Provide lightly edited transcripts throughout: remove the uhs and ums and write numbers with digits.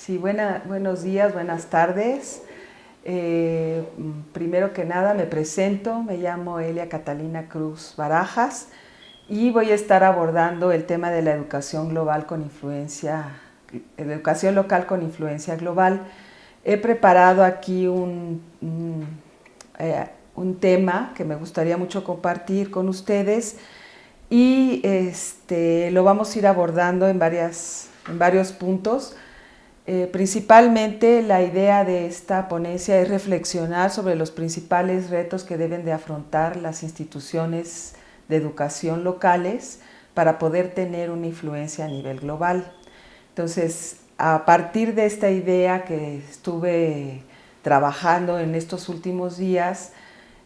Sí, buenos días, buenas tardes. Primero que nada me presento, me llamo Elia Catalina Cruz Barajas y voy a estar abordando el tema de la educación global con influencia, educación local con influencia global. He preparado aquí un tema que me gustaría mucho compartir con ustedes y lo vamos a ir abordando en varios puntos. Principalmente la idea de esta ponencia es reflexionar sobre los principales retos que deben de afrontar las instituciones de educación locales para poder tener una influencia a nivel global. Entonces, a partir de esta idea que estuve trabajando en estos últimos días,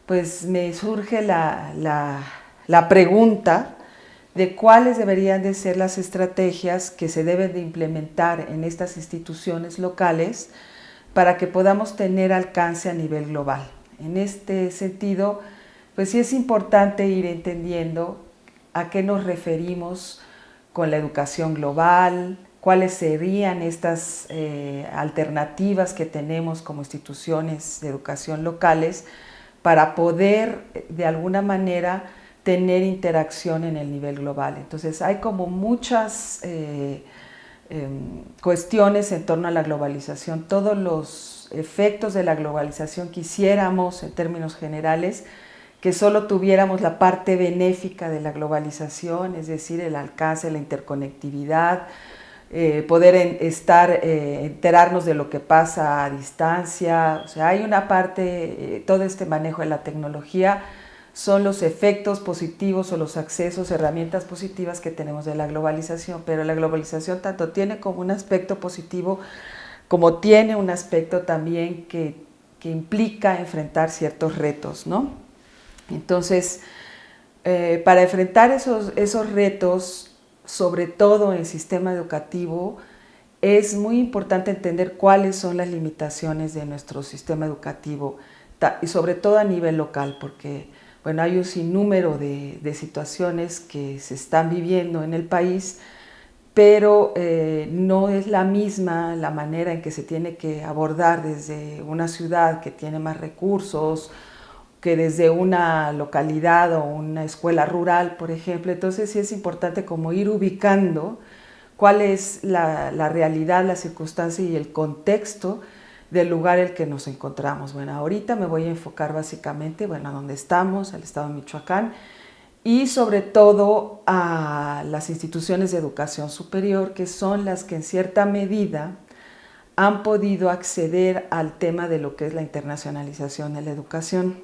pues me surge la pregunta de cuáles deberían de ser las estrategias que se deben de implementar en estas instituciones locales para que podamos tener alcance a nivel global. En este sentido, pues sí es importante ir entendiendo a qué nos referimos con la educación global, cuáles serían estas alternativas que tenemos como instituciones de educación locales para poder de alguna manera tener interacción en el nivel global. Entonces hay como muchas cuestiones en torno a la globalización, todos los efectos de la globalización quisiéramos en términos generales que solo tuviéramos la parte benéfica de la globalización, es decir, el alcance, la interconectividad, poder enterarnos de lo que pasa a distancia. O sea, hay una parte, todo este manejo de la tecnología son los efectos positivos o los accesos, herramientas positivas que tenemos de la globalización, pero la globalización tanto tiene como un aspecto positivo como tiene un aspecto también que implica enfrentar ciertos retos, ¿no? Entonces, para enfrentar esos retos, sobre todo en el sistema educativo, es muy importante entender cuáles son las limitaciones de nuestro sistema educativo, y sobre todo a nivel local, porque bueno, hay un sinnúmero de situaciones que se están viviendo en el país, pero no es la misma la manera en que se tiene que abordar desde una ciudad que tiene más recursos que desde una localidad o una escuela rural, por ejemplo. Entonces sí es importante como ir ubicando cuál es la realidad, la circunstancia y el contexto del lugar en el que nos encontramos. Bueno, ahorita me voy a enfocar básicamente, bueno, a donde estamos, al estado de Michoacán, y sobre todo a las instituciones de educación superior, que son las que en cierta medida han podido acceder al tema de lo que es la internacionalización de la educación,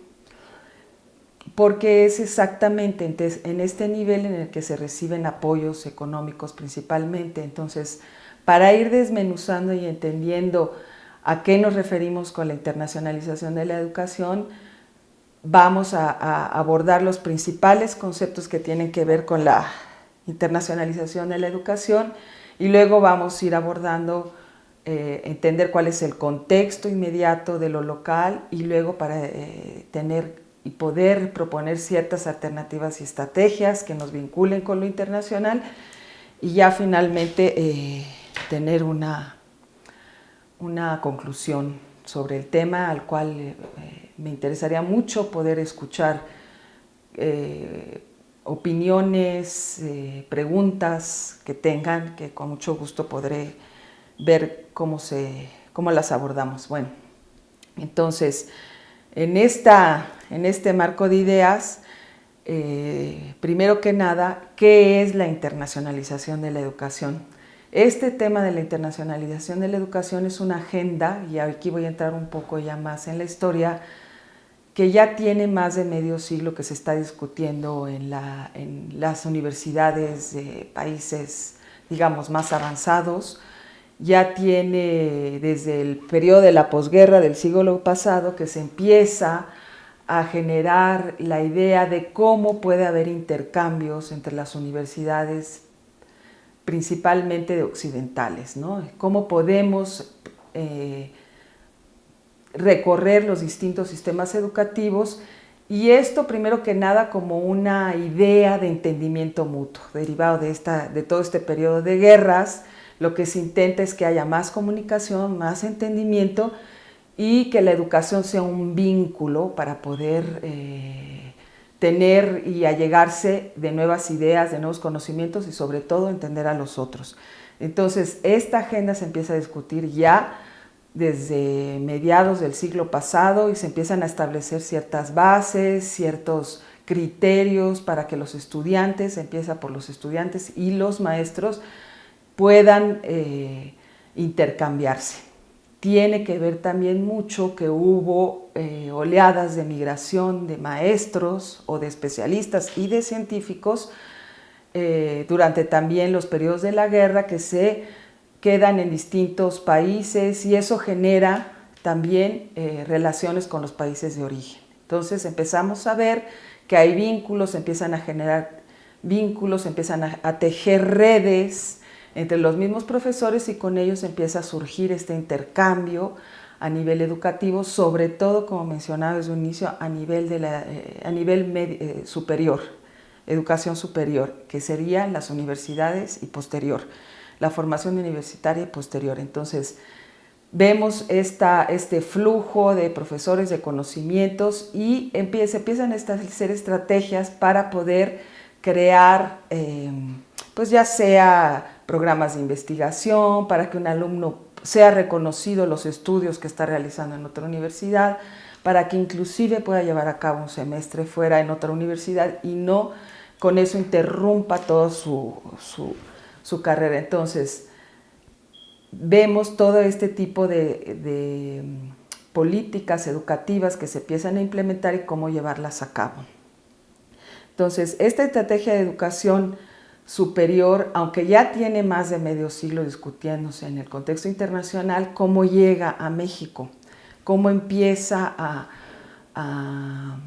porque es exactamente en este nivel en el que se reciben apoyos económicos principalmente. Entonces, para ir desmenuzando y entendiendo a qué nos referimos con la internacionalización de la educación, vamos a abordar los principales conceptos que tienen que ver con la internacionalización de la educación y luego vamos a ir abordando entender cuál es el contexto inmediato de lo local y luego para tener y poder proponer ciertas alternativas y estrategias que nos vinculen con lo internacional y ya finalmente tener una conclusión sobre el tema al cual me interesaría mucho poder escuchar opiniones, preguntas que tengan, que con mucho gusto podré ver cómo las abordamos. Bueno, entonces, en este marco de ideas, primero que nada, ¿qué es la internacionalización de la educación? Este tema de la internacionalización de la educación es una agenda, y aquí voy a entrar un poco ya más en la historia, que ya tiene más de medio siglo que se está discutiendo en las universidades de países, digamos, más avanzados. Ya tiene desde el periodo de la posguerra del siglo pasado que se empieza a generar la idea de cómo puede haber intercambios entre las universidades, principalmente de occidentales, ¿no? Cómo podemos recorrer los distintos sistemas educativos y esto primero que nada como una idea de entendimiento mutuo derivado de todo este periodo de guerras, lo que se intenta es que haya más comunicación, más entendimiento y que la educación sea un vínculo para poder tener y allegarse de nuevas ideas, de nuevos conocimientos y sobre todo entender a los otros. Entonces, esta agenda se empieza a discutir ya desde mediados del siglo pasado y se empiezan a establecer ciertas bases, ciertos criterios para que los estudiantes, empieza por los estudiantes y los maestros, puedan intercambiarse. Tiene que ver también mucho que hubo oleadas de migración de maestros o de especialistas y de científicos durante también los periodos de la guerra que se quedan en distintos países y eso genera también relaciones con los países de origen. Entonces empezamos a ver que hay vínculos, empiezan a generar vínculos, empiezan a tejer redes entre los mismos profesores y con ellos empieza a surgir este intercambio a nivel educativo, sobre todo, como mencionaba desde un inicio, a nivel superior, educación superior, que serían las universidades y posterior, la formación universitaria y posterior. Entonces, vemos este flujo de profesores, de conocimientos y se empiezan a establecer estrategias para poder crear, pues ya sea programas de investigación, para que un alumno sea reconocido los estudios que está realizando en otra universidad, para que inclusive pueda llevar a cabo un semestre fuera en otra universidad y no con eso interrumpa toda su carrera. Entonces, vemos todo este tipo de políticas educativas que se empiezan a implementar y cómo llevarlas a cabo. Entonces, esta estrategia de educación superior, aunque ya tiene más de medio siglo discutiéndose en el contexto internacional, cómo llega a México, cómo empieza a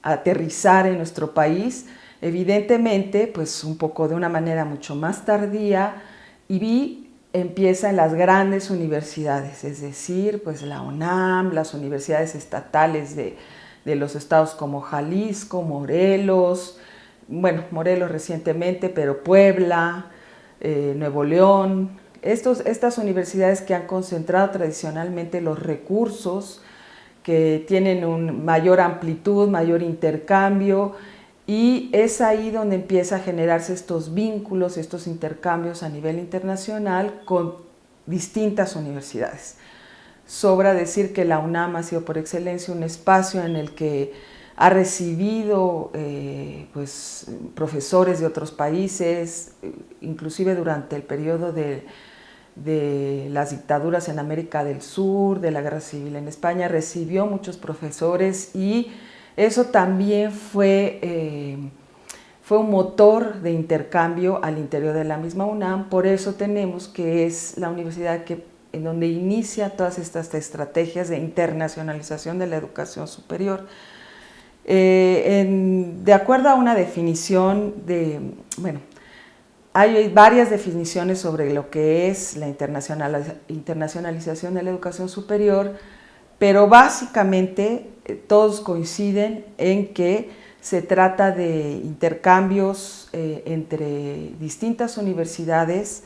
aterrizar en nuestro país, evidentemente, pues un poco de una manera mucho más tardía y empieza en las grandes universidades, es decir, pues la UNAM, las universidades estatales de los estados como Jalisco, Morelos, bueno, Morelos recientemente, pero Puebla, Nuevo León, estas universidades que han concentrado tradicionalmente los recursos, que tienen una mayor amplitud, mayor intercambio, y es ahí donde empieza a generarse estos vínculos, estos intercambios a nivel internacional con distintas universidades. Sobra decir que la UNAM ha sido por excelencia un espacio en el que ha recibido pues, profesores de otros países, inclusive durante el periodo de las dictaduras en América del Sur, de la Guerra Civil en España, recibió muchos profesores y eso también fue un motor de intercambio al interior de la misma UNAM. Por eso tenemos que es la universidad en donde inicia todas estas estrategias de internacionalización de la educación superior. De acuerdo a una definición bueno, hay varias definiciones sobre lo que es la internacionalización de la educación superior, pero básicamente todos coinciden en que se trata de intercambios entre distintas universidades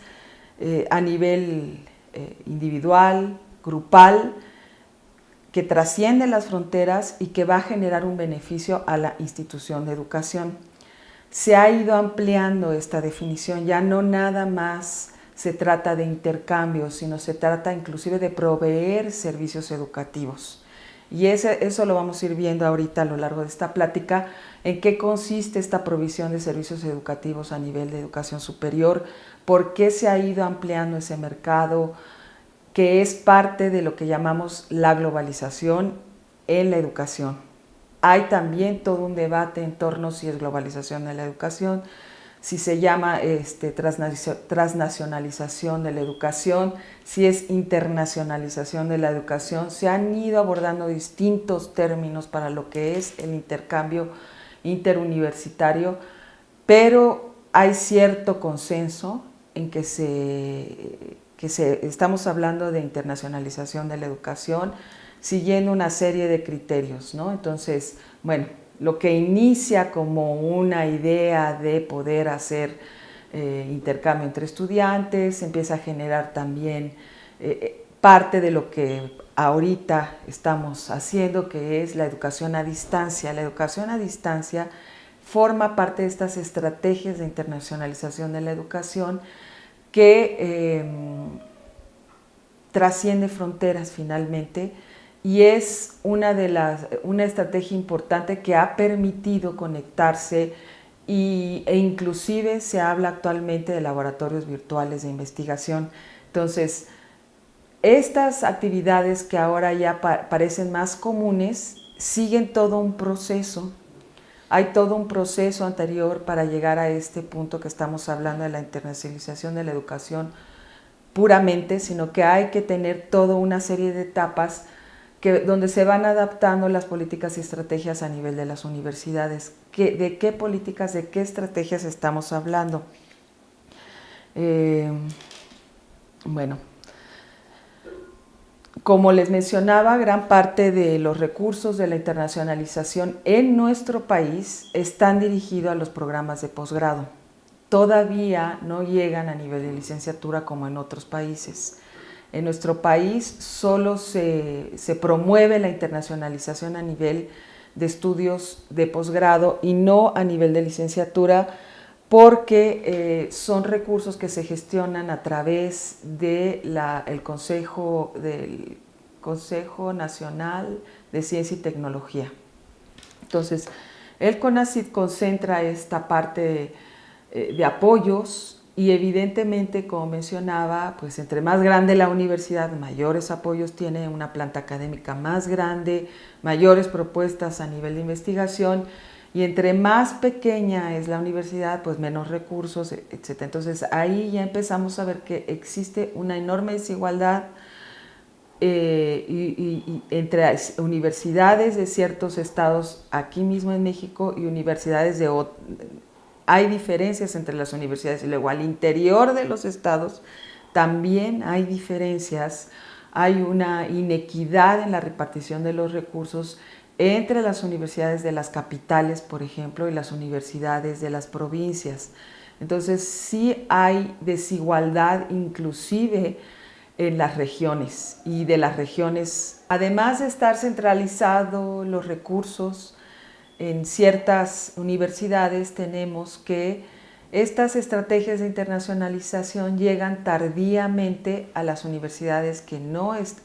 a nivel individual, grupal, que trasciende las fronteras y que va a generar un beneficio a la institución de educación. Se ha ido ampliando esta definición, ya no nada más se trata de intercambios, sino se trata inclusive de proveer servicios educativos. Y eso lo vamos a ir viendo ahorita a lo largo de esta plática, en qué consiste esta provisión de servicios educativos a nivel de educación superior, por qué se ha ido ampliando ese mercado, que es parte de lo que llamamos la globalización en la educación. Hay también todo un debate en torno a si es globalización de la educación, si se llama transnacionalización de la educación, si es internacionalización de la educación. Se han ido abordando distintos términos para lo que es el intercambio interuniversitario, pero hay cierto consenso en que estamos hablando de internacionalización de la educación siguiendo una serie de criterios, ¿no? Entonces, bueno, lo que inicia como una idea de poder hacer intercambio entre estudiantes, se empieza a generar también parte de lo que ahorita estamos haciendo, que es la educación a distancia. La educación a distancia forma parte de estas estrategias de internacionalización de la educación que trasciende fronteras finalmente, y es una estrategia importante que ha permitido conectarse e inclusive se habla actualmente de laboratorios virtuales de investigación. Entonces, estas actividades que ahora ya parecen más comunes siguen todo un proceso. Hay todo un proceso anterior para llegar a este punto que estamos hablando de la internacionalización de la educación puramente, sino que hay que tener toda una serie de etapas donde se van adaptando las políticas y estrategias a nivel de las universidades. ¿De qué políticas, de qué estrategias estamos hablando? Bueno, como les mencionaba, gran parte de los recursos de la internacionalización en nuestro país están dirigidos a los programas de posgrado. Todavía no llegan a nivel de licenciatura como en otros países. En nuestro país solo se promueve la internacionalización a nivel de estudios de posgrado y no a nivel de licenciatura, porque son recursos que se gestionan a través del Consejo Nacional de Ciencia y Tecnología. Entonces, el CONACYT concentra esta parte de apoyos y evidentemente, como mencionaba, pues entre más grande la universidad, mayores apoyos tiene, una planta académica más grande, mayores propuestas a nivel de investigación, y entre más pequeña es la universidad, pues menos recursos, etc. Entonces ahí ya empezamos a ver que existe una enorme desigualdad entre universidades de ciertos estados aquí mismo en México y universidades de otros. Hay diferencias entre las universidades y luego al interior de los estados también hay diferencias, hay una inequidad en la repartición de los recursos entre las universidades de las capitales, por ejemplo, y las universidades de las provincias. Entonces sí hay desigualdad inclusive en las regiones y de las regiones. Además de estar centralizados los recursos en ciertas universidades, tenemos que estas estrategias de internacionalización llegan tardíamente a las universidades que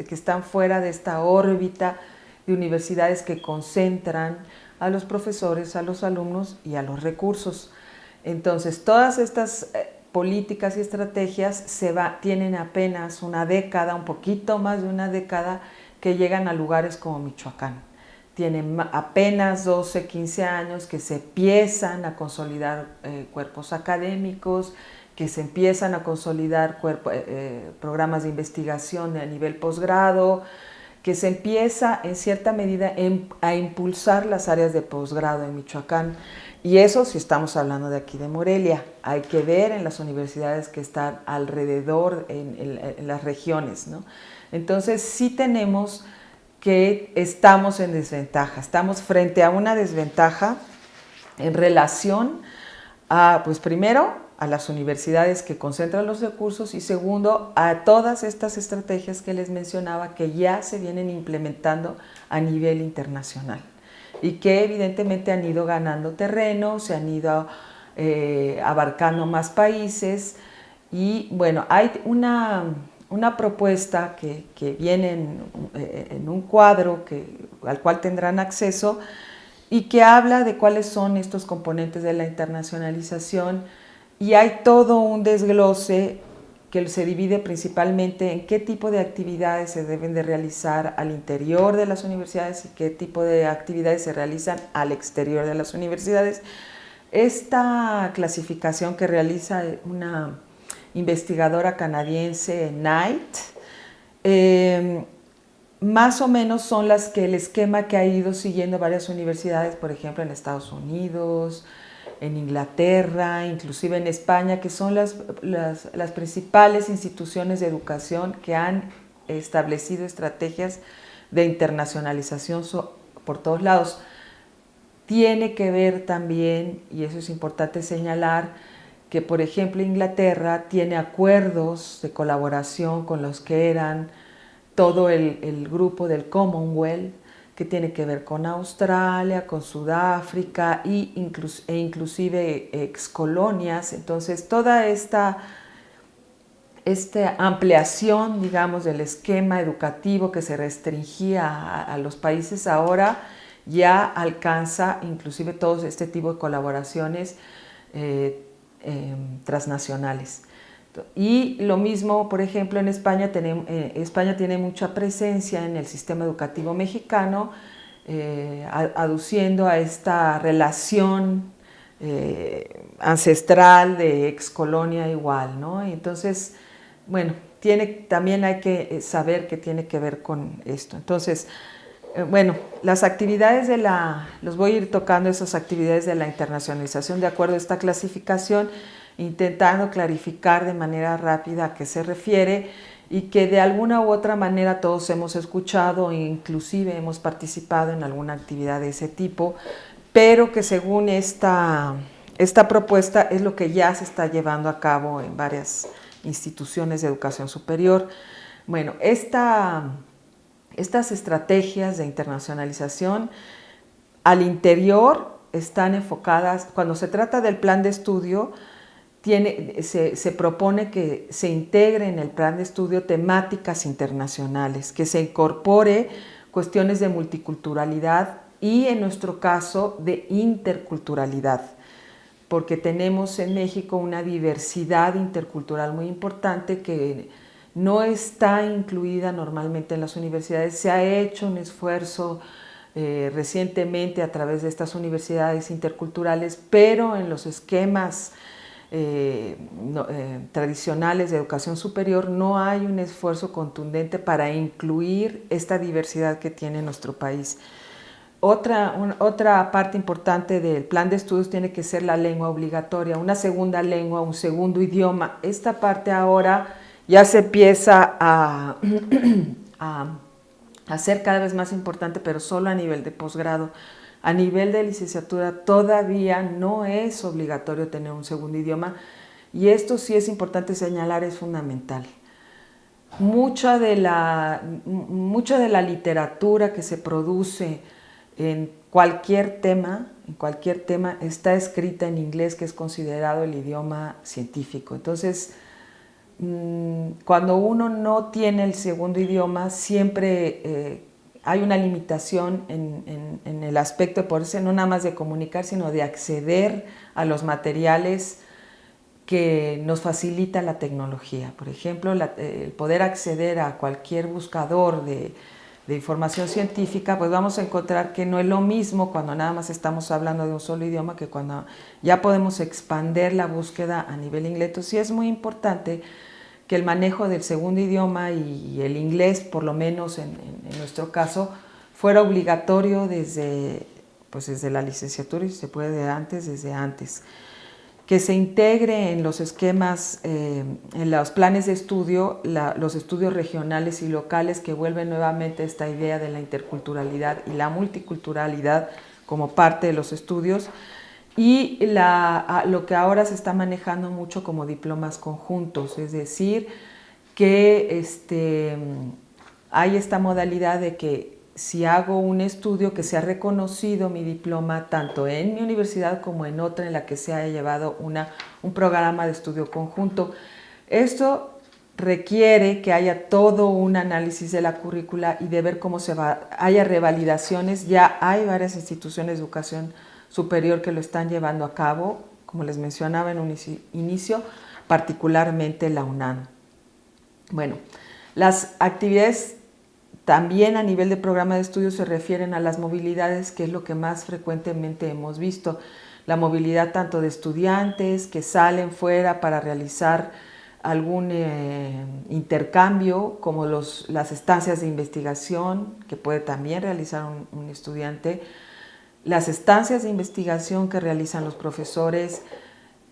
están fuera de esta órbita de universidades que concentran a los profesores, a los alumnos y a los recursos. Entonces, todas estas políticas y estrategias tienen apenas una década, un poquito más de una década, que llegan a lugares como Michoacán. Tienen apenas 12, 15 años que se empiezan a consolidar cuerpos académicos, que se empiezan a consolidar programas de investigación a nivel posgrado, que se empieza en cierta medida a impulsar las áreas de posgrado en Michoacán. Y eso si estamos hablando de aquí de Morelia. Hay que ver en las universidades que están alrededor, en las regiones, ¿no? Entonces sí tenemos que estamos en desventaja, estamos frente a una desventaja en relación a, pues primero, a las universidades que concentran los recursos y segundo, a todas estas estrategias que les mencionaba que ya se vienen implementando a nivel internacional y que evidentemente han ido ganando terreno, se han ido abarcando más países y bueno, hay una propuesta que viene en un cuadro al cual tendrán acceso y que habla de cuáles son estos componentes de la internacionalización, y hay todo un desglose que se divide principalmente en qué tipo de actividades se deben de realizar al interior de las universidades y qué tipo de actividades se realizan al exterior de las universidades. Esta clasificación que realiza una investigadora canadiense, Knight, más o menos son el esquema que ha ido siguiendo varias universidades, por ejemplo en Estados Unidos, en Inglaterra, inclusive en España, que son las principales instituciones de educación que han establecido estrategias de internacionalización por todos lados. Tiene que ver también, y eso es importante señalar, que por ejemplo Inglaterra tiene acuerdos de colaboración con los que eran todo el grupo del Commonwealth, que tiene que ver con Australia, con Sudáfrica e inclusive excolonias. Entonces toda esta ampliación, digamos, del esquema educativo que se restringía a los países, ahora ya alcanza inclusive todo este tipo de colaboraciones transnacionales. Y lo mismo, por ejemplo, en España, España tiene mucha presencia en el sistema educativo mexicano, aduciendo a esta relación ancestral de excolonia igual, ¿no? Y entonces, bueno, también hay que saber que tiene que ver con esto. Entonces, bueno, las actividades los voy a ir tocando, esas actividades de la internacionalización de acuerdo a esta clasificación, intentando clarificar de manera rápida a qué se refiere y que de alguna u otra manera todos hemos escuchado e inclusive hemos participado en alguna actividad de ese tipo, pero que según esta propuesta es lo que ya se está llevando a cabo en varias instituciones de educación superior. Bueno, estas estrategias de internacionalización al interior están enfocadas, cuando se trata del plan de estudio, se propone que se integre en el plan de estudio temáticas internacionales, que se incorpore cuestiones de multiculturalidad y, en nuestro caso, de interculturalidad, porque tenemos en México una diversidad intercultural muy importante que no está incluida normalmente en las universidades. Se ha hecho un esfuerzo recientemente a través de estas universidades interculturales, pero en los esquemas tradicionales de educación superior no hay un esfuerzo contundente para incluir esta diversidad que tiene nuestro país. Otra parte importante del plan de estudios tiene que ser la lengua obligatoria, una segunda lengua, un segundo idioma. Esta parte ahora ya se empieza a ser cada vez más importante, pero solo a nivel de posgrado. A nivel de licenciatura todavía no es obligatorio tener un segundo idioma, y esto sí es importante señalar, es fundamental. Mucha de la literatura que se produce en cualquier tema está escrita en inglés, que es considerado el idioma científico. Entonces, cuando uno no tiene el segundo idioma, siempre hay una limitación en el aspecto de poderse no nada más de comunicar, sino de acceder a los materiales que nos facilita la tecnología. Por ejemplo, el poder acceder a cualquier buscador de información científica, pues vamos a encontrar que no es lo mismo cuando nada más estamos hablando de un solo idioma que cuando ya podemos expandir la búsqueda a nivel inglés. Entonces, sí es muy importante que el manejo del segundo idioma y el inglés, por lo menos en nuestro caso, fuera obligatorio desde la licenciatura, y si se puede desde antes. Que se integre en los esquemas, en los planes de estudio, los estudios regionales y locales, que vuelven nuevamente esta idea de la interculturalidad y la multiculturalidad como parte de los estudios, y lo que ahora se está manejando mucho como diplomas conjuntos, es decir, que hay esta modalidad de que si hago un estudio, que sea reconocido mi diploma tanto en mi universidad como en otra en la que se haya llevado un programa de estudio conjunto. Esto requiere que haya todo un análisis de la currícula y de ver cómo haya revalidaciones. Ya hay varias instituciones de educación superior que lo están llevando a cabo, como les mencionaba en un inicio, particularmente la UNAM. Bueno, las actividades también a nivel de programa de estudio se refieren a las movilidades, que es lo que más frecuentemente hemos visto. La movilidad tanto de estudiantes que salen fuera para realizar algún intercambio, como las estancias de investigación que puede también realizar un estudiante, las estancias de investigación que realizan los profesores,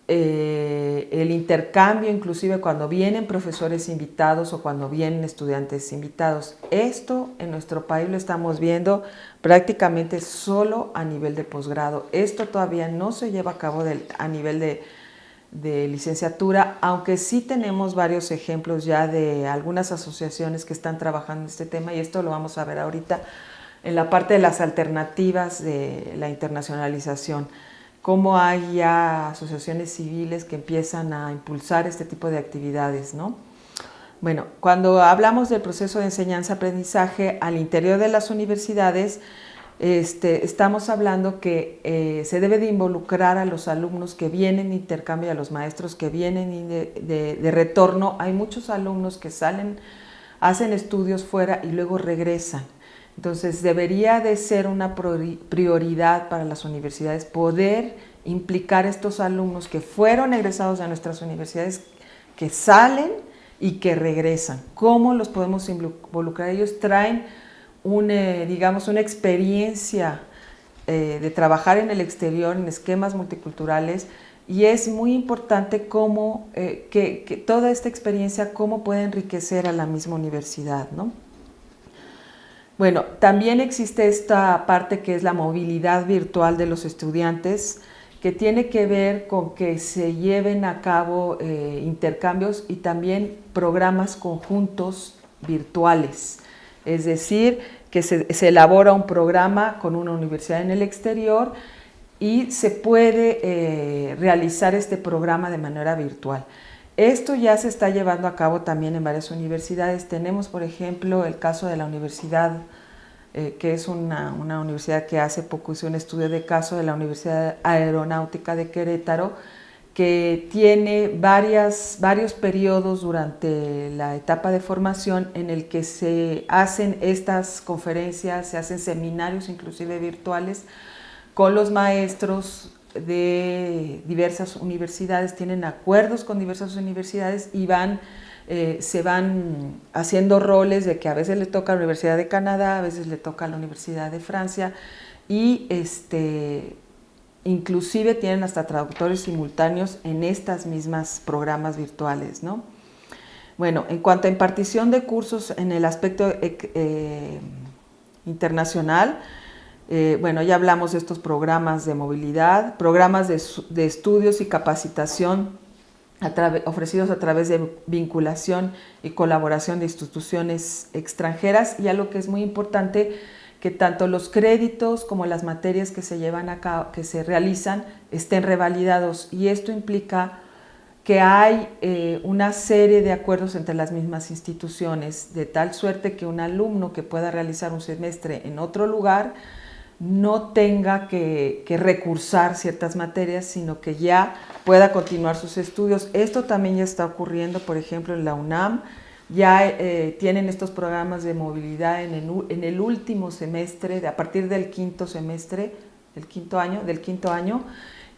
el intercambio inclusive cuando vienen profesores invitados o cuando vienen estudiantes invitados. Esto en nuestro país lo estamos viendo prácticamente solo a nivel de posgrado. Esto todavía no se lleva a cabo a nivel de licenciatura, aunque sí tenemos varios ejemplos ya de algunas asociaciones que están trabajando en este tema, y esto lo vamos a ver ahorita en la parte de las alternativas de la internacionalización, cómo hay ya asociaciones civiles que empiezan a impulsar este tipo de actividades, ¿no? Bueno, cuando hablamos del proceso de enseñanza-aprendizaje al interior de las universidades, estamos hablando que se debe de involucrar a los alumnos que vienen de intercambio, a los maestros que vienen de retorno. Hay muchos alumnos que salen, hacen estudios fuera y luego regresan. Entonces debería de ser una prioridad para las universidades poder implicar a estos alumnos que fueron egresados de nuestras universidades, que salen y que regresan. ¿Cómo los podemos involucrar? Ellos traen digamos, una experiencia de trabajar en el exterior, en esquemas multiculturales, y es muy importante cómo, que toda esta experiencia, cómo puede enriquecer a la misma universidad, ¿no? Bueno, también existe esta parte que es la movilidad virtual de los estudiantes, que tiene que ver con que se lleven a cabo intercambios y también programas conjuntos virtuales. Es decir, que se elabora un programa con una universidad en el exterior y se puede realizar este programa de manera virtual. Esto ya se está llevando a cabo también en varias universidades. Tenemos, por ejemplo, el caso de la universidad, que es una universidad que hace poco hizo un estudio de caso de la Universidad Aeronáutica de Querétaro, que tiene varios periodos durante la etapa de formación en el que se hacen estas conferencias, se hacen seminarios inclusive virtuales con los maestros de diversas universidades, tienen acuerdos con diversas universidades y se van haciendo roles de que a veces le toca a la Universidad de Canadá, a veces le toca a la Universidad de Francia, y inclusive tienen hasta traductores simultáneos en estas mismas programas virtuales, ¿no? Bueno, en cuanto a impartición de cursos en el aspecto internacional, bueno, ya hablamos de estos programas de movilidad, programas de estudios y capacitación ofrecidos a través de vinculación y colaboración de instituciones extranjeras, y algo que es muy importante, que tanto los créditos como las materias que se llevan a cabo, que se realizan, estén revalidados, y esto implica que hay una serie de acuerdos entre las mismas instituciones, de tal suerte que un alumno que pueda realizar un semestre en otro lugar no tenga que recursar ciertas materias, sino que ya pueda continuar sus estudios. Esto también ya está ocurriendo, por ejemplo, en la UNAM. Ya tienen estos programas de movilidad en el último semestre, a partir del quinto semestre, del quinto año,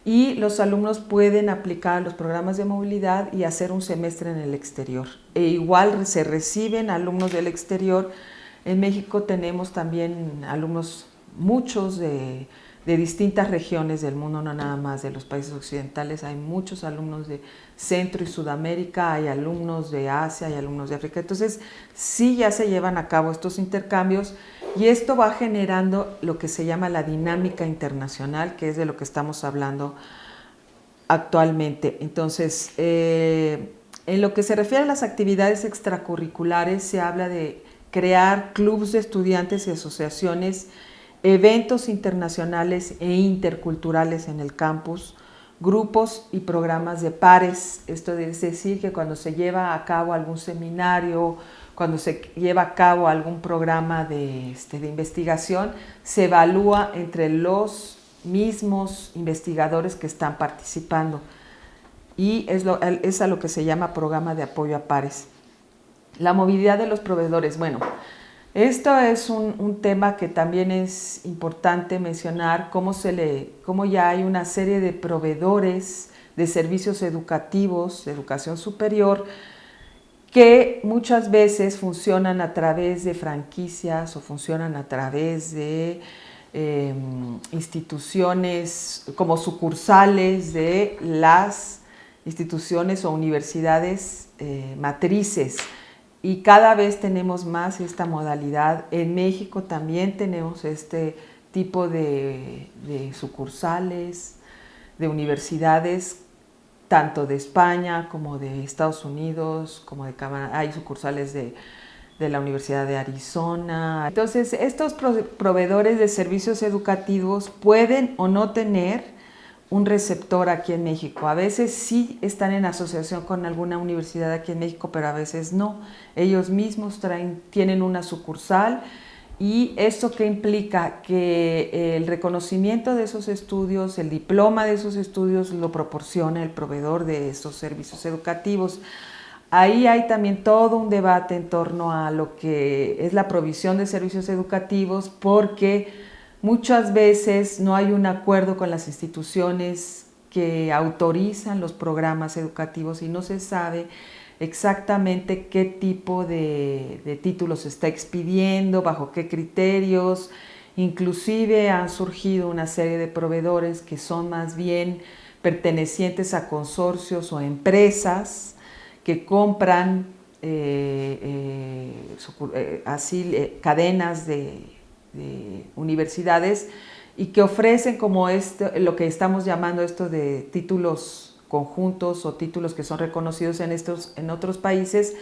y los alumnos pueden aplicar los programas de movilidad y hacer un semestre en el exterior. E igual se reciben alumnos del exterior. En México tenemos también alumnos, muchos de distintas regiones del mundo, no nada más de los países occidentales. Hay muchos alumnos de Centro y Sudamérica, hay alumnos de Asia, hay alumnos de África. Entonces, sí ya se llevan a cabo estos intercambios, y esto va generando lo que se llama la dinámica internacional, que es de lo que estamos hablando actualmente. Entonces, en lo que se refiere a las actividades extracurriculares, se habla de crear clubes de estudiantes y asociaciones, eventos internacionales e interculturales en el campus, grupos y programas de pares. Esto es decir, que cuando se lleva a cabo algún seminario, cuando se lleva a cabo algún programa de investigación, se evalúa entre los mismos investigadores que están participando, y es a lo que se llama programa de apoyo a pares. La movilidad de los proveedores. Bueno, esto es un tema que también es importante mencionar, cómo ya hay una serie de proveedores de servicios educativos, de educación superior, que muchas veces funcionan a través de franquicias o funcionan a través de instituciones como sucursales de las instituciones o universidades matrices. Y cada vez tenemos más esta modalidad. En México también tenemos este tipo de sucursales, de universidades tanto de España como de Estados Unidos, como de Canadá. Hay sucursales de la Universidad de Arizona. Entonces, estos proveedores de servicios educativos pueden o no tener un receptor aquí en México. A veces sí están en asociación con alguna universidad aquí en México, pero a veces no. Ellos mismos tienen una sucursal. ¿Y esto qué implica? Que el reconocimiento de esos estudios, el diploma de esos estudios lo proporciona el proveedor de esos servicios educativos. Ahí hay también todo un debate en torno a lo que es la provisión de servicios educativos, porque muchas veces no hay un acuerdo con las instituciones que autorizan los programas educativos y no se sabe exactamente qué tipo de títulos se está expidiendo, bajo qué criterios. Inclusive han surgido una serie de proveedores que son más bien pertenecientes a consorcios o empresas que compran cadenas de universidades y que ofrecen como lo que estamos llamando esto de títulos conjuntos o títulos que son reconocidos en otros países,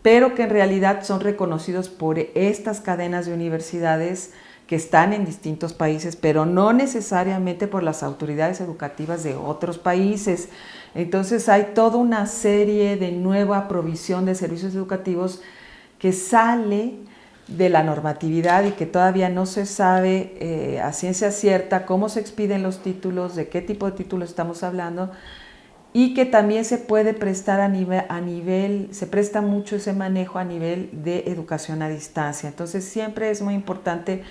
pero que en realidad son reconocidos por estas cadenas de universidades que están en distintos países, pero no necesariamente por las autoridades educativas de otros países. Entonces hay toda una serie de nueva provisión de servicios educativos que sale de la normatividad y que todavía no se sabe a ciencia cierta cómo se expiden los títulos, de qué tipo de títulos estamos hablando, y que también se puede prestar se presta mucho ese manejo a nivel de educación a distancia. Entonces siempre es muy importante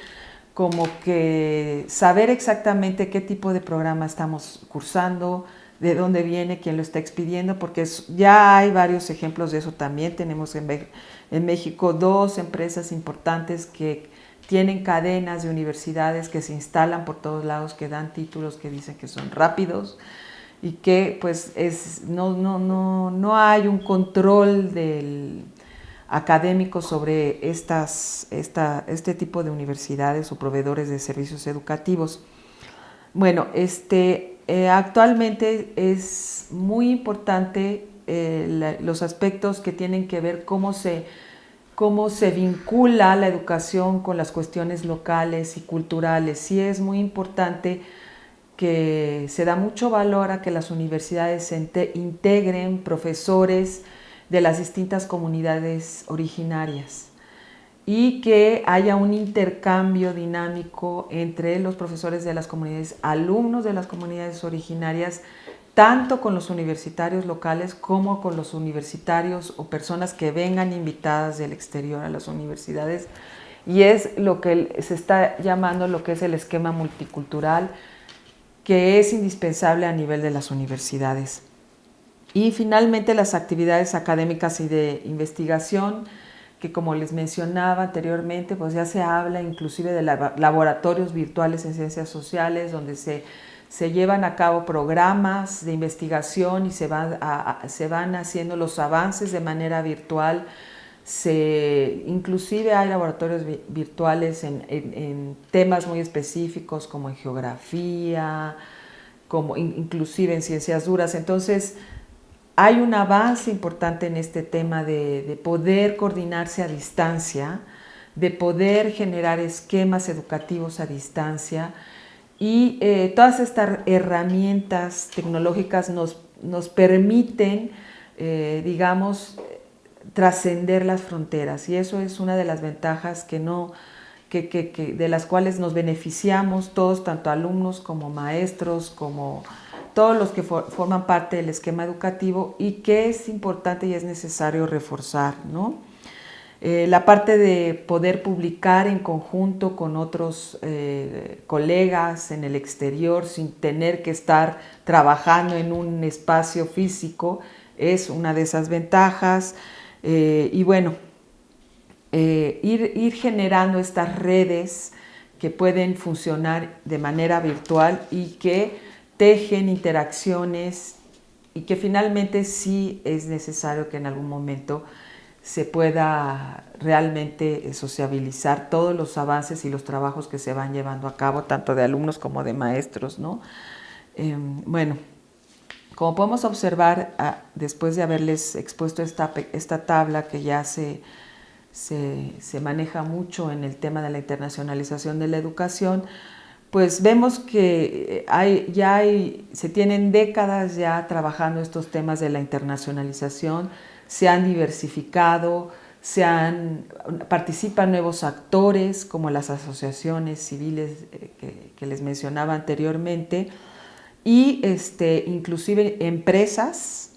como que saber exactamente qué tipo de programa estamos cursando, de dónde viene, quién lo está expidiendo, porque ya hay varios ejemplos de eso también. Tenemos en México 2 empresas importantes que tienen cadenas de universidades que se instalan por todos lados, que dan títulos que dicen que son rápidos y que pues no hay un control académico sobre este tipo de universidades o proveedores de servicios educativos. Bueno, actualmente es muy importante los aspectos que tienen que ver cómo se vincula la educación con las cuestiones locales y culturales. Sí es muy importante que se da mucho valor a que las universidades integren profesores de las distintas comunidades originarias y que haya un intercambio dinámico entre los profesores de las comunidades, alumnos de las comunidades originarias, tanto con los universitarios locales como con los universitarios o personas que vengan invitadas del exterior a las universidades. Y es lo que se está llamando lo que es el esquema multicultural, que es indispensable a nivel de las universidades. Y finalmente las actividades académicas y de investigación, que como les mencionaba anteriormente, pues ya se habla inclusive de laboratorios virtuales en ciencias sociales, donde se llevan a cabo programas de investigación y se van haciendo los avances de manera virtual. Inclusive hay laboratorios virtuales en temas muy específicos como en geografía, como inclusive en ciencias duras. Entonces hay un avance importante en este tema de poder coordinarse a distancia, de poder generar esquemas educativos a distancia, y todas estas herramientas tecnológicas nos permiten, digamos, trascender las fronteras, y eso es una de las ventajas de las cuales nos beneficiamos todos, tanto alumnos como maestros, como todos los que forman parte del esquema educativo, y que es importante y es necesario reforzar, ¿no? La parte de poder publicar en conjunto con otros colegas en el exterior sin tener que estar trabajando en un espacio físico es una de esas ventajas. Y bueno, ir generando estas redes que pueden funcionar de manera virtual y que tejen interacciones, y que finalmente sí es necesario que en algún momento se pueda realmente sociabilizar todos los avances y los trabajos que se van llevando a cabo, tanto de alumnos como de maestros, ¿no? Bueno, Como podemos observar, después de haberles expuesto esta tabla que ya se maneja mucho en el tema de la internacionalización de la educación, pues vemos que se tienen décadas ya trabajando estos temas de la internacionalización, se han diversificado, participan nuevos actores como las asociaciones civiles que les mencionaba anteriormente, y inclusive empresas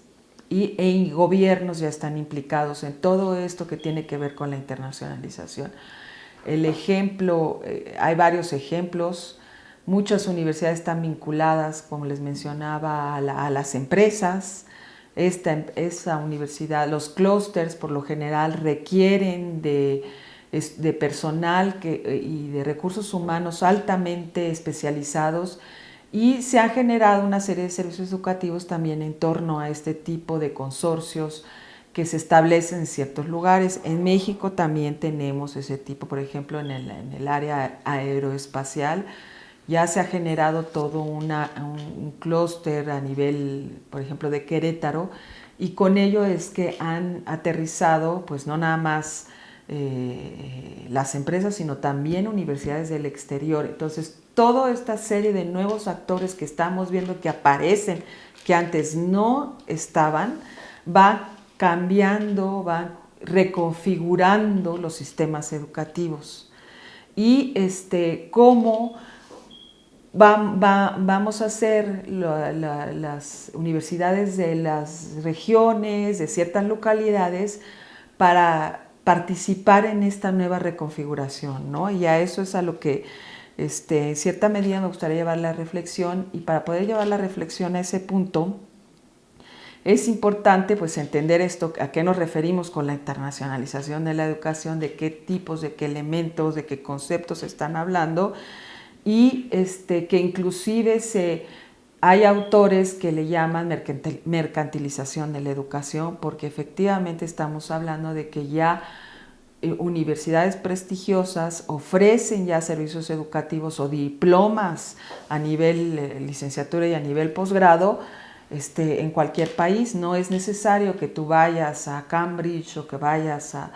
y gobiernos ya están implicados en todo esto que tiene que ver con la internacionalización. El ejemplo, hay varios ejemplos. Muchas universidades están vinculadas, como les mencionaba, a las empresas. Esta universidad, los clústeres por lo general requieren de personal y de recursos humanos altamente especializados, y se ha generado una serie de servicios educativos también en torno a este tipo de consorcios que se establecen en ciertos lugares. En México también tenemos ese tipo, por ejemplo, en el área aeroespacial ya se ha generado todo un clúster a nivel, por ejemplo, de Querétaro, y con ello es que han aterrizado, pues no nada más las empresas, sino también universidades del exterior. Entonces, toda esta serie de nuevos actores que estamos viendo que aparecen, que antes no estaban, va cambiando, va reconfigurando los sistemas educativos. Y cómo vamos a hacer las universidades de las regiones, de ciertas localidades, para participar en esta nueva reconfiguración, ¿no? Y a eso es a lo que en cierta medida me gustaría llevar la reflexión, y para poder llevar la reflexión a ese punto es importante pues entender esto, a qué nos referimos con la internacionalización de la educación, de qué tipos, de qué elementos, de qué conceptos están hablando, y que inclusive hay autores que le llaman mercantilización de la educación, porque efectivamente estamos hablando de que ya universidades prestigiosas ofrecen ya servicios educativos o diplomas a nivel licenciatura y a nivel posgrado en cualquier país. No es necesario que tú vayas a Cambridge o que vayas a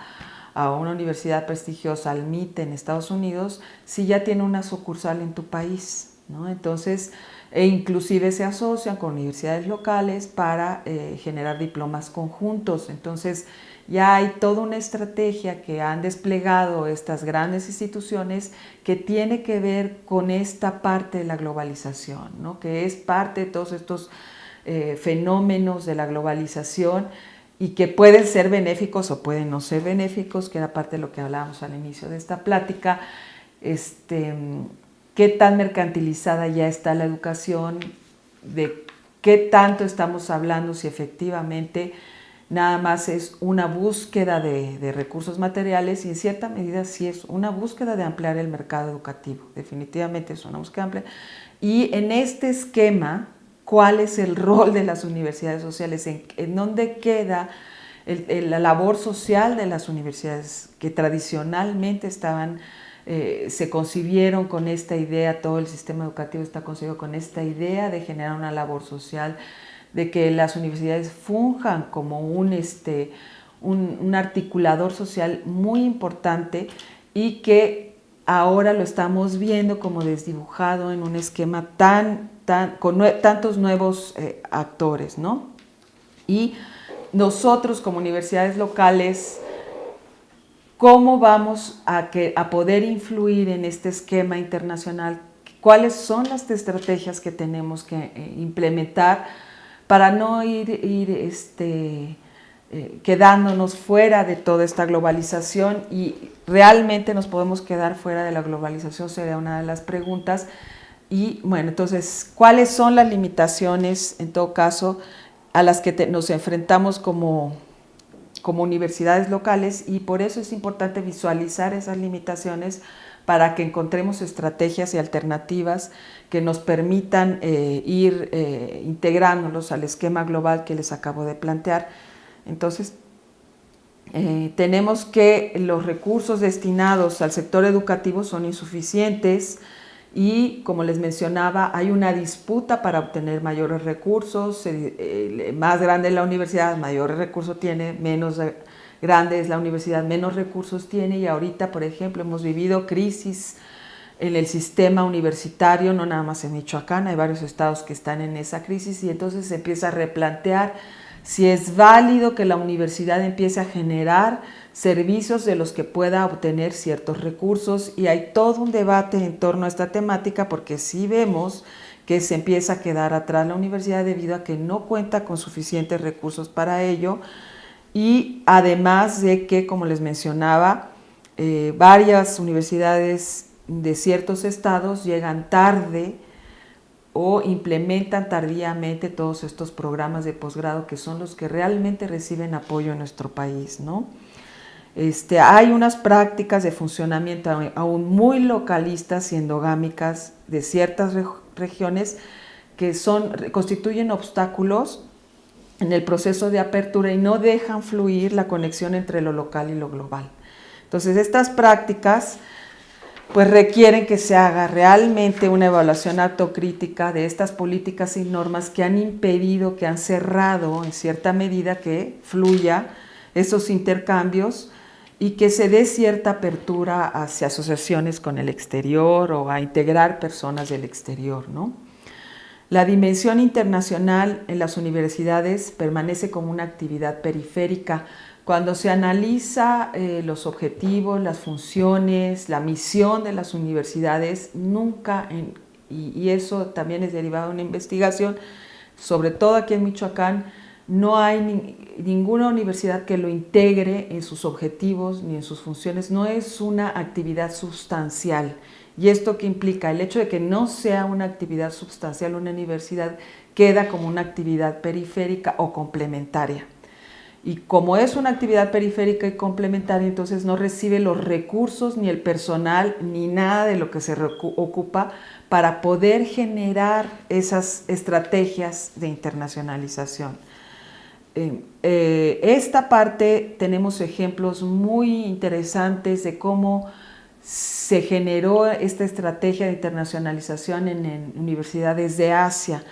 una universidad prestigiosa, al MIT en Estados Unidos, si ya tiene una sucursal en tu país, ¿no? Entonces, inclusive se asocian con universidades locales para generar diplomas conjuntos. Entonces, ya hay toda una estrategia que han desplegado estas grandes instituciones que tiene que ver con esta parte de la globalización, ¿no? Que es parte de todos estos fenómenos de la globalización, y que pueden ser benéficos o pueden no ser benéficos, que era parte de lo que hablábamos al inicio de esta plática. Qué tan mercantilizada ya está la educación, de qué tanto estamos hablando, si efectivamente nada más es una búsqueda de recursos materiales, y en cierta medida sí es una búsqueda de ampliar el mercado educativo, definitivamente es una búsqueda amplia. Y en este esquema, ¿cuál es el rol de las universidades sociales? ¿En dónde queda la labor social de las universidades que tradicionalmente se concibieron con esta idea? Todo el sistema educativo está concebido con esta idea de generar una labor social, de que las universidades funjan como un articulador social muy importante, y que ahora lo estamos viendo como desdibujado en un esquema con tantos nuevos actores, ¿no? Y nosotros como universidades locales, ¿cómo vamos a poder influir en este esquema internacional? ¿Cuáles son las estrategias que tenemos que implementar para no ir quedándonos fuera de toda esta globalización? Y realmente nos podemos quedar fuera de la globalización, sería una de las preguntas. Y bueno, entonces, ¿cuáles son las limitaciones, en todo caso, a las que nos enfrentamos como universidades locales? Y por eso es importante visualizar esas limitaciones, para que encontremos estrategias y alternativas que nos permitan ir integrándolos al esquema global que les acabo de plantear. Entonces, tenemos que los recursos destinados al sector educativo son insuficientes, y como les mencionaba, hay una disputa para obtener mayores recursos, más grande es la universidad, mayores recursos tiene, menos grande es la universidad, menos recursos tiene, y ahorita, por ejemplo, hemos vivido crisis en el sistema universitario, no nada más en Michoacán, hay varios estados que están en esa crisis, y entonces se empieza a replantear si es válido que la universidad empiece a generar servicios de los que pueda obtener ciertos recursos, y hay todo un debate en torno a esta temática, porque sí vemos que se empieza a quedar atrás la universidad debido a que no cuenta con suficientes recursos para ello, y además de que, como les mencionaba, varias universidades de ciertos estados llegan tarde o implementan tardíamente todos estos programas de posgrado que son los que realmente reciben apoyo en nuestro país, ¿no? Hay unas prácticas de funcionamiento aún muy localistas y endogámicas de ciertas regiones que constituyen obstáculos en el proceso de apertura y no dejan fluir la conexión entre lo local y lo global. Entonces, estas prácticas pues requieren que se haga realmente una evaluación autocrítica de estas políticas y normas que han impedido, que han cerrado en cierta medida que fluya esos intercambios y que se dé cierta apertura hacia asociaciones con el exterior o a integrar personas del exterior, ¿no? La dimensión internacional en las universidades permanece como una actividad periférica. Cuando se analiza los objetivos, las funciones, la misión de las universidades, nunca, y eso también es derivado de una investigación, sobre todo aquí en Michoacán, no hay ninguna universidad que lo integre en sus objetivos ni en sus funciones, no es una actividad sustancial. ¿Y esto qué implica? El hecho de que no sea una actividad sustancial, una universidad queda como una actividad periférica o complementaria. Y como es una actividad periférica y complementaria, entonces no recibe los recursos, ni el personal, ni nada de lo que se ocupa para poder generar esas estrategias de internacionalización. Esta parte tenemos ejemplos muy interesantes de cómo se generó esta estrategia de internacionalización en universidades de Asia.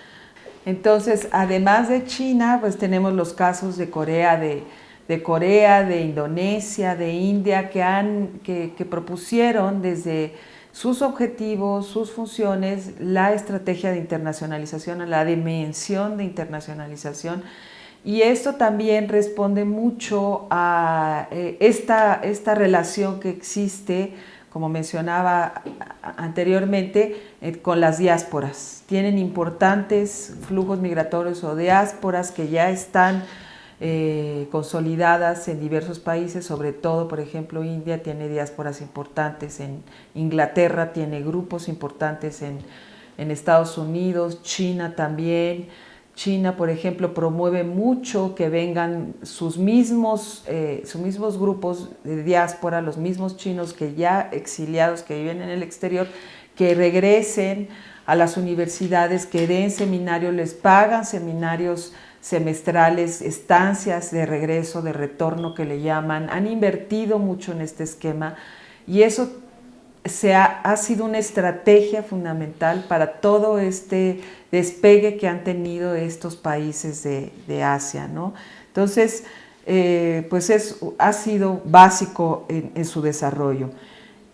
Entonces, además de China, pues tenemos los casos de Corea, de Indonesia, de India, que propusieron desde sus objetivos, sus funciones, la estrategia de internacionalización, la dimensión de internacionalización. Y esto también responde mucho a esta relación que existe, como mencionaba anteriormente, con las diásporas. Tienen importantes flujos migratorios o diásporas que ya están consolidadas en diversos países, sobre todo, por ejemplo, India tiene diásporas importantes, en Inglaterra tiene grupos importantes, en Estados Unidos, China también. China, por ejemplo, promueve mucho que vengan sus mismos grupos de diáspora, los mismos chinos que ya exiliados, que viven en el exterior, que regresen a las universidades, que den seminarios, les pagan seminarios semestrales, estancias de regreso, de retorno que le llaman. Han invertido mucho en este esquema y eso ha sido una estrategia fundamental para todo este despegue que han tenido estos países de Asia, ¿no? Entonces, pues ha sido básico en su desarrollo.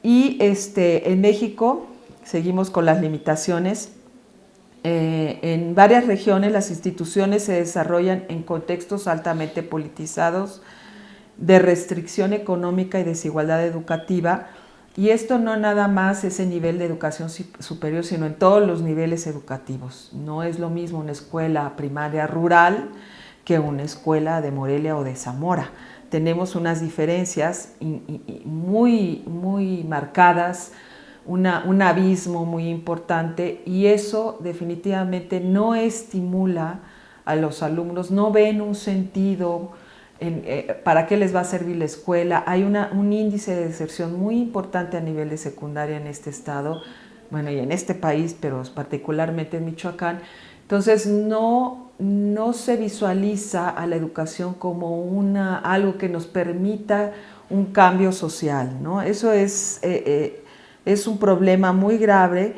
Y en México seguimos con las limitaciones. En varias regiones las instituciones se desarrollan en contextos altamente politizados, de restricción económica y desigualdad educativa. Y esto no nada más es en nivel de educación superior, sino en todos los niveles educativos. No es lo mismo una escuela primaria rural que una escuela de Morelia o de Zamora. Tenemos unas diferencias muy, muy marcadas, un abismo muy importante, y eso definitivamente no estimula a los alumnos, no ven un sentido para qué les va a servir la escuela. Hay un índice de deserción muy importante a nivel de secundaria en este estado, bueno, y en este país, pero particularmente en Michoacán. Entonces no se visualiza a la educación como algo que nos permita un cambio social, ¿no? Eso es un problema muy grave,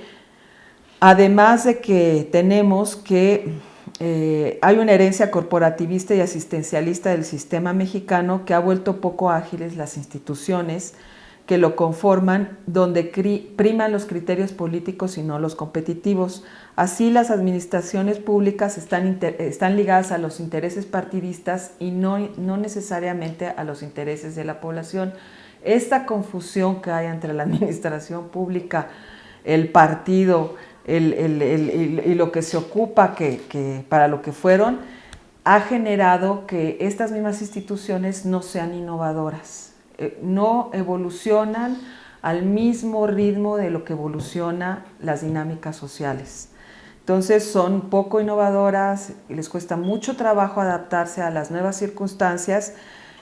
Además de que tenemos que hay una herencia corporativista y asistencialista del sistema mexicano que ha vuelto poco ágiles las instituciones que lo conforman, donde priman los criterios políticos y no los competitivos. Así, las administraciones públicas están ligadas a los intereses partidistas y no necesariamente a los intereses de la población. Esta confusión que hay entre la administración pública, el partido y lo que se ocupa que para lo que fueron, ha generado que estas mismas instituciones no sean innovadoras, no evolucionan al mismo ritmo de lo que evolucionan las dinámicas sociales. Entonces son poco innovadoras, les cuesta mucho trabajo adaptarse a las nuevas circunstancias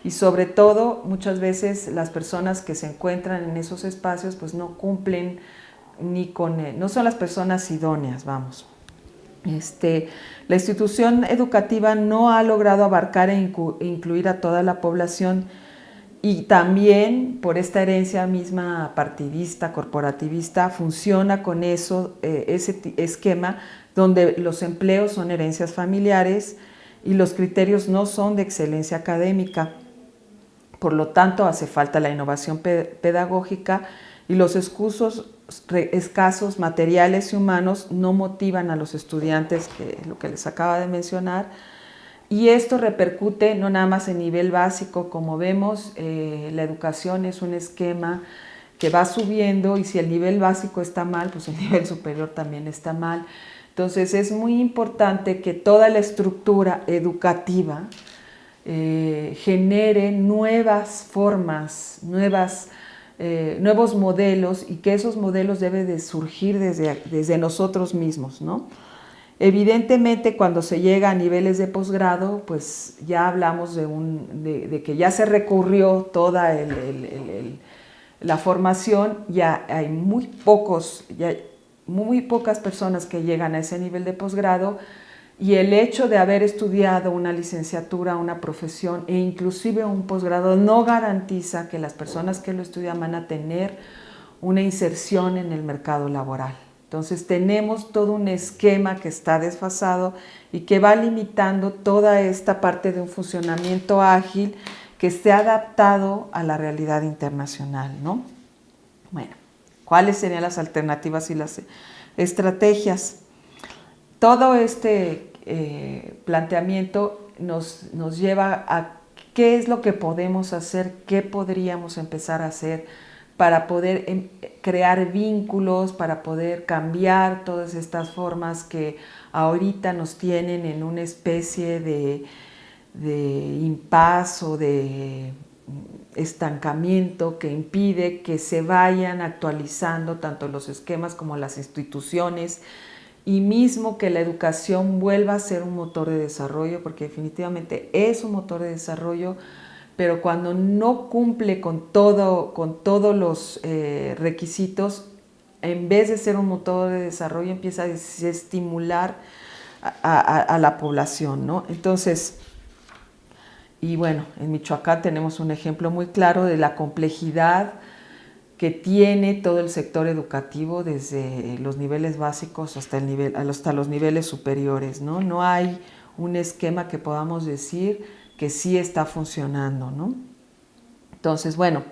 y sobre todo muchas veces las personas que se encuentran en esos espacios pues no cumplen no son las personas idóneas, vamos. La institución educativa no ha logrado abarcar e incluir a toda la población, y también por esta herencia misma partidista, corporativista, funciona con ese esquema donde los empleos son herencias familiares y los criterios no son de excelencia académica. Por lo tanto, hace falta la innovación pedagógica y los escasos materiales y humanos no motivan a los estudiantes, que es lo que les acaba de mencionar, y esto repercute no nada más en nivel básico. Como vemos, la educación es un esquema que va subiendo y si el nivel básico está mal, pues el nivel superior también está mal. Entonces es muy importante que toda la estructura educativa genere nuevas formas, nuevos modelos, y que esos modelos deben de surgir desde nosotros mismos, ¿no? Evidentemente, cuando se llega a niveles de posgrado, pues ya hablamos de que ya se recurrió toda la formación, ya hay muy pocas personas que llegan a ese nivel de posgrado, y el hecho de haber estudiado una licenciatura, una profesión e inclusive un posgrado no garantiza que las personas que lo estudian van a tener una inserción en el mercado laboral. Entonces tenemos todo un esquema que está desfasado y que va limitando toda esta parte de un funcionamiento ágil que esté adaptado a la realidad internacional, ¿no? Bueno, ¿cuáles serían las alternativas y las estrategias? Todo este planteamiento nos lleva a qué es lo que podemos hacer, qué podríamos empezar a hacer para poder crear vínculos, para poder cambiar todas estas formas que ahorita nos tienen en una especie de impas o de estancamiento que impide que se vayan actualizando tanto los esquemas como las instituciones, y mismo que la educación vuelva a ser un motor de desarrollo, porque definitivamente es un motor de desarrollo, pero cuando no cumple con todos los requisitos, en vez de ser un motor de desarrollo, empieza a desestimular a la población, ¿no? Entonces, y bueno, en Michoacán tenemos un ejemplo muy claro de la complejidad que tiene todo el sector educativo, desde los niveles básicos hasta los niveles superiores, ¿no? No hay un esquema que podamos decir que sí está funcionando, ¿no? Entonces, bueno,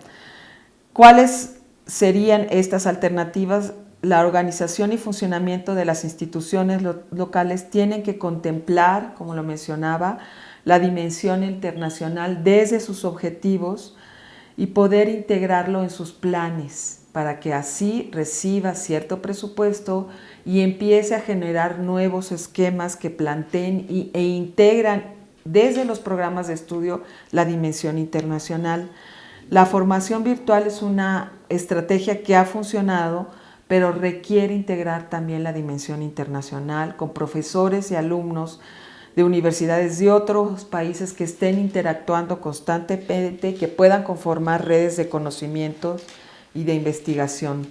¿cuáles serían estas alternativas? La organización y funcionamiento de las instituciones locales tienen que contemplar, como lo mencionaba, la dimensión internacional desde sus objetivos y poder integrarlo en sus planes para que así reciba cierto presupuesto y empiece a generar nuevos esquemas que planteen e integran desde los programas de estudio la dimensión internacional. La formación virtual es una estrategia que ha funcionado, pero requiere integrar también la dimensión internacional con profesores y alumnos de universidades de otros países que estén interactuando constantemente, que puedan conformar redes de conocimientos y de investigación.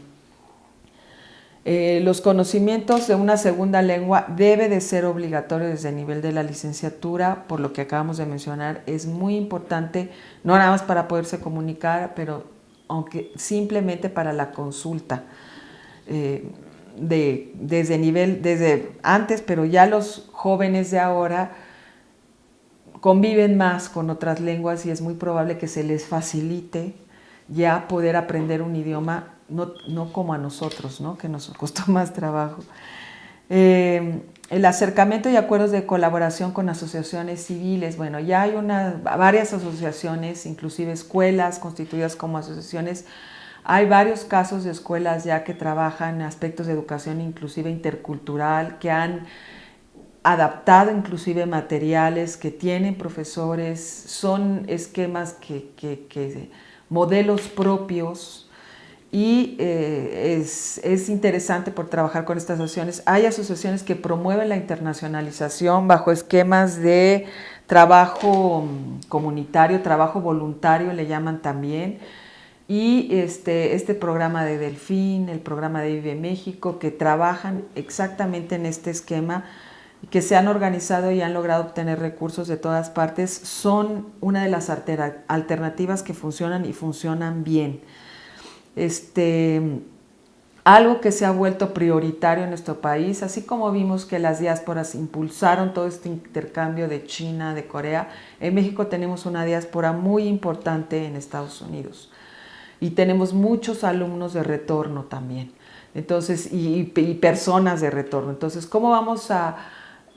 Los conocimientos de una segunda lengua debe de ser obligatorio desde el nivel de la licenciatura, por lo que acabamos de mencionar. Es muy importante, no nada más para poderse comunicar, pero aunque simplemente para la consulta. desde antes, pero ya los jóvenes de ahora conviven más con otras lenguas y es muy probable que se les facilite ya poder aprender un idioma, no como a nosotros, ¿no? Que nos costó más trabajo. El acercamiento y acuerdos de colaboración con asociaciones civiles. Bueno, ya hay varias asociaciones, inclusive escuelas constituidas como asociaciones. Hay varios casos de escuelas ya que trabajan aspectos de educación inclusive intercultural, que han adaptado inclusive materiales, que tienen profesores, son esquemas modelos propios. Y es interesante por trabajar con estas asociaciones. Hay asociaciones que promueven la internacionalización bajo esquemas de trabajo comunitario, trabajo voluntario le llaman también. Y este programa de Delfín, el programa de Vive México, que trabajan exactamente en este esquema, que se han organizado y han logrado obtener recursos de todas partes, son una de las alternativas que funcionan y funcionan bien. Algo que se ha vuelto prioritario en nuestro país, así como vimos que las diásporas impulsaron todo este intercambio de China, de Corea, en México tenemos una diáspora muy importante en Estados Unidos y tenemos muchos alumnos de retorno también, entonces, y personas de retorno. Entonces, ¿cómo vamos a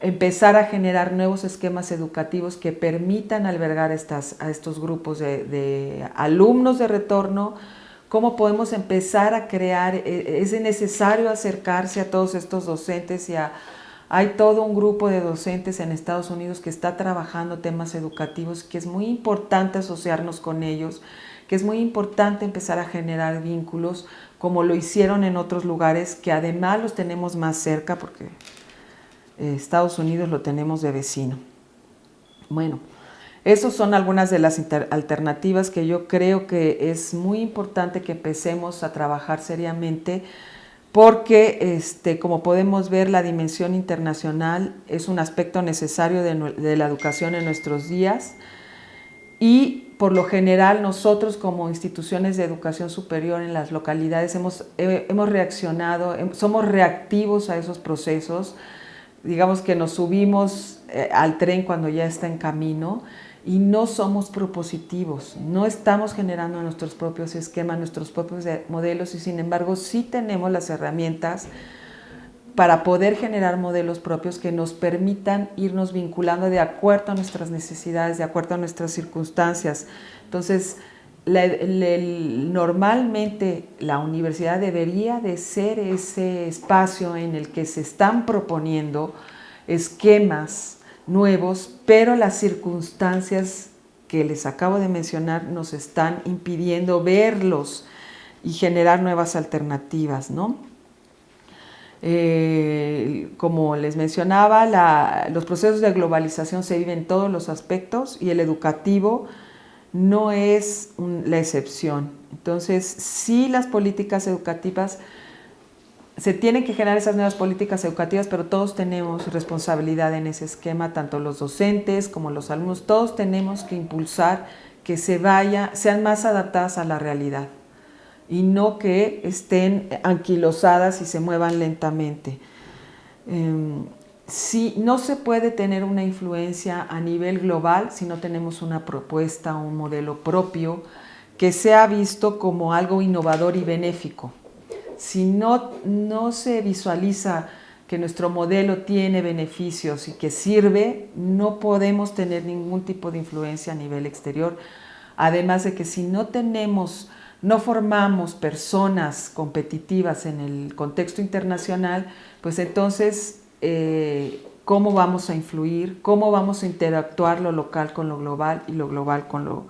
empezar a generar nuevos esquemas educativos que permitan albergar a estos grupos de alumnos de retorno? ¿Cómo podemos empezar a crear? Es necesario acercarse a todos estos docentes hay todo un grupo de docentes en Estados Unidos que está trabajando temas educativos, que es muy importante asociarnos con ellos, que es muy importante empezar a generar vínculos como lo hicieron en otros lugares, que además los tenemos más cerca porque Estados Unidos lo tenemos de vecino. Bueno, esas son algunas de las alternativas que yo creo que es muy importante que empecemos a trabajar seriamente porque, como podemos ver, la dimensión internacional es un aspecto necesario de la educación en nuestros días y por lo general nosotros como instituciones de educación superior en las localidades hemos reaccionado, somos reactivos a esos procesos, digamos que nos subimos al tren cuando ya está en camino y no somos propositivos, no estamos generando nuestros propios esquemas, nuestros propios modelos y sin embargo sí tenemos las herramientas para poder generar modelos propios que nos permitan irnos vinculando de acuerdo a nuestras necesidades, de acuerdo a nuestras circunstancias. Entonces, normalmente la universidad debería de ser ese espacio en el que se están proponiendo esquemas nuevos, pero las circunstancias que les acabo de mencionar nos están impidiendo verlos y generar nuevas alternativas, ¿no? Como les mencionaba, los procesos de globalización se viven en todos los aspectos y el educativo no es la excepción. Entonces, sí las políticas educativas, se tienen que generar esas nuevas políticas educativas, pero todos tenemos responsabilidad en ese esquema, tanto los docentes como los alumnos, todos tenemos que impulsar que sean más adaptadas a la realidad y no que estén anquilosadas y se muevan lentamente. No se puede tener una influencia a nivel global si no tenemos una propuesta o un modelo propio que sea visto como algo innovador y benéfico. Si no se visualiza que nuestro modelo tiene beneficios y que sirve, no podemos tener ningún tipo de influencia a nivel exterior. Además de que si no formamos personas competitivas en el contexto internacional, pues entonces, ¿cómo vamos a influir? ¿Cómo vamos a interactuar lo local con lo global y lo global con lo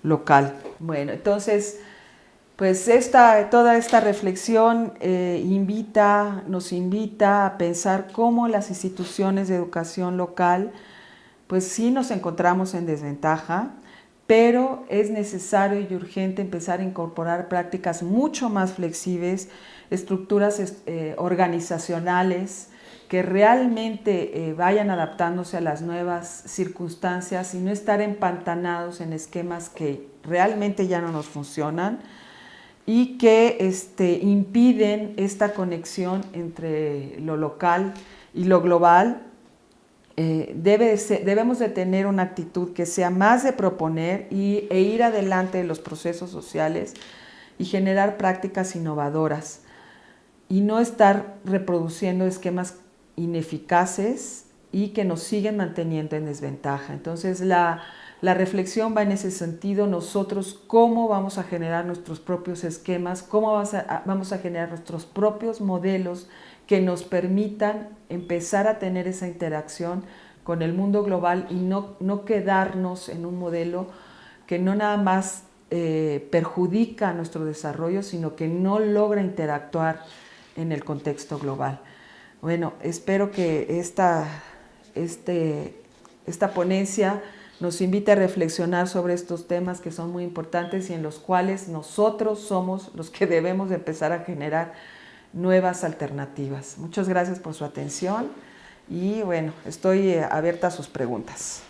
local? Bueno, entonces, pues toda esta reflexión nos invita a pensar cómo las instituciones de educación local, pues sí nos encontramos en desventaja, pero es necesario y urgente empezar a incorporar prácticas mucho más flexibles, estructuras organizacionales que realmente vayan adaptándose a las nuevas circunstancias y no estar empantanados en esquemas que realmente ya no nos funcionan. y que impiden esta conexión entre lo local y lo global. Debemos de tener una actitud que sea más de proponer e ir adelante en los procesos sociales y generar prácticas innovadoras y no estar reproduciendo esquemas ineficaces y que nos siguen manteniendo en desventaja. Entonces la reflexión va en ese sentido, nosotros cómo vamos a generar nuestros propios esquemas, cómo vamos a generar nuestros propios modelos que nos permitan empezar a tener esa interacción con el mundo global y no quedarnos en un modelo que no nada más perjudica nuestro desarrollo, sino que no logra interactuar en el contexto global. Bueno, espero que esta ponencia nos invite a reflexionar sobre estos temas que son muy importantes y en los cuales nosotros somos los que debemos de empezar a generar nuevas alternativas. Muchas gracias por su atención y bueno, estoy abierta a sus preguntas.